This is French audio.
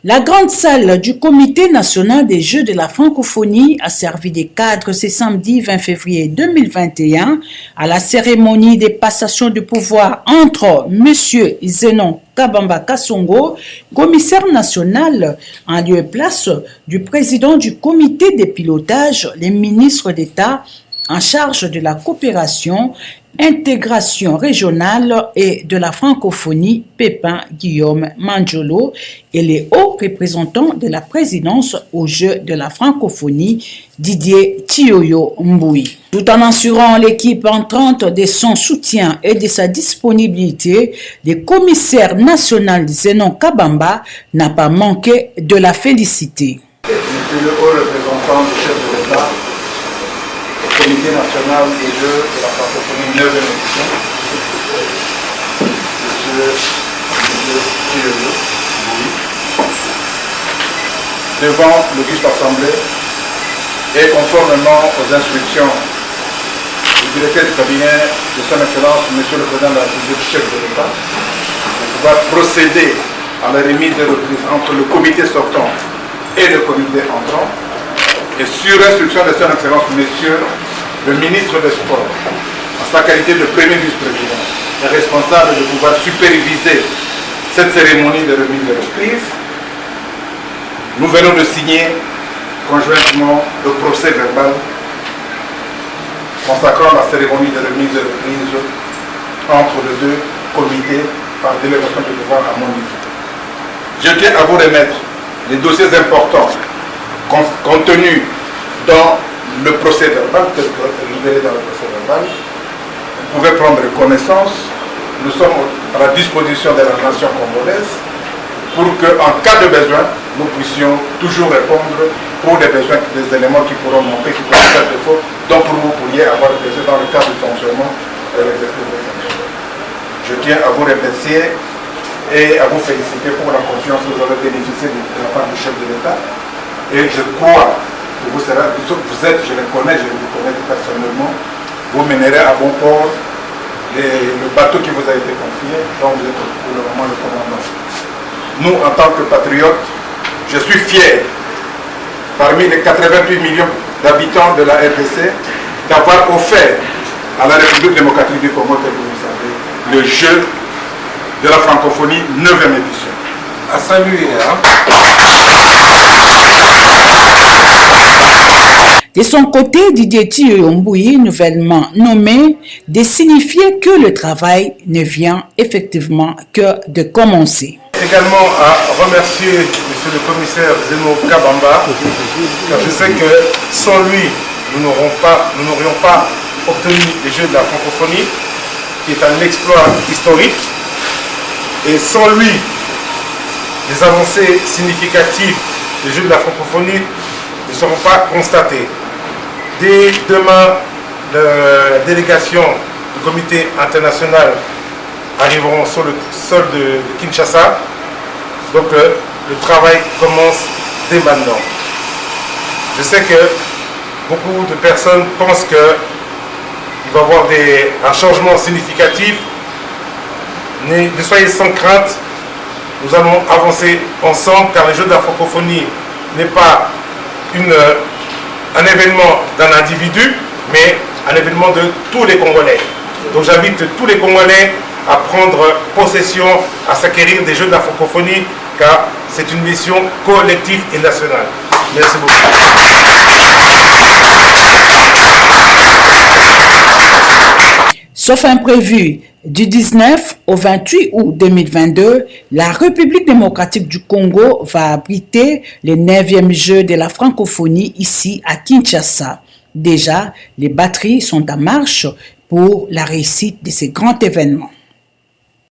La grande salle du Comité national des Jeux de la francophonie a servi de cadre ce samedi 20 février 2021 à la cérémonie de passation de pouvoir entre M. Zenon Kabamba Kassongo, commissaire national, en lieu et place du président du comité de pilotage, les ministres d'État en charge de la coopération, intégration régionale et de la francophonie, Pépin Guillaume Manjolo, et les hauts représentants de la présidence aux Jeux de la francophonie, Didier Thioyo Mboui. Tout en assurant l'équipe entrante de son soutien et de sa disponibilité, le commissaire national Zenon Kabamba n'a pas manqué de la féliciter. Monsieur le haut représentant du chef de l'État, Comité national des Jeux de la francophonie 9e édition, M. Thioyo Mboui, devant l'auguste assemblée et conformément aux instructions du directeur du cabinet de son Excellence, M. le Président de la République, chef de l'État, de pouvoir procéder à la remise de reprise entre le comité sortant et le comité entrant, et sur instruction de son Excellence, M. le ministre des Sports, en sa qualité de premier vice-président, est responsable de pouvoir superviser cette cérémonie de remise de reprise. Nous venons de signer conjointement le procès verbal consacrant la cérémonie de remise de reprise entre les deux comités par délégation de pouvoir à mon niveau. Je tiens à vous remettre les dossiers importants contenus dans le procès verbal, tel que libéré dans le procès verbal. Vous pouvez prendre connaissance. Nous sommes à la disposition de la nation congolaise pour qu'en cas de besoin, nous puissions toujours répondre pour des besoins, des éléments qui pourront manquer, qui pourront faire défaut, dont vous pourriez avoir besoin dans le cadre du fonctionnement de l'exercice des fonctions. Je tiens à vous remercier et à vous féliciter pour la confiance que vous avez bénéficié de la part du chef de l'État. Et je crois que vous êtes, je le connais, je vous connais personnellement, vous mènerez à bon port le bateau qui vous a été confié, dont vous êtes pour le moment le commandant. Nous, en tant que patriotes, je suis fier, parmi les 88 millions d'habitants de la RDC, d'avoir offert à la République démocratique du Congo, tel que vous savez, le jeu de la francophonie 9e édition. À saluer, De son côté, Didier Thioyo Mboui, nouvellement nommé, de signifier que le travail ne vient effectivement que de commencer. Également à remercier M. le commissaire Zenon Kabamba, car je sais que sans lui, nous n'aurions pas obtenu les Jeux de la francophonie, qui est un exploit historique. Et sans lui, les avancées significatives des Jeux de la francophonie ne seront pas constatées. Dès demain, la délégation du comité international arriveront sur le sol de Kinshasa. Donc le travail commence dès maintenant. Je sais que beaucoup de personnes pensent qu'il va y avoir un changement significatif. Ne soyez sans crainte, nous allons avancer ensemble car les Jeux de la francophonie n'est pas un événement d'un individu, mais un événement de tous les Congolais. Donc j'invite tous les Congolais à prendre possession, à s'acquérir des Jeux de la francophonie, car c'est une mission collective et nationale. Merci beaucoup. Sauf imprévu, du 19 au 28 août 2022, la République démocratique du Congo va abriter les 9e Jeux de la francophonie ici à Kinshasa. Déjà, les batteries sont en marche pour la réussite de ces grands événements.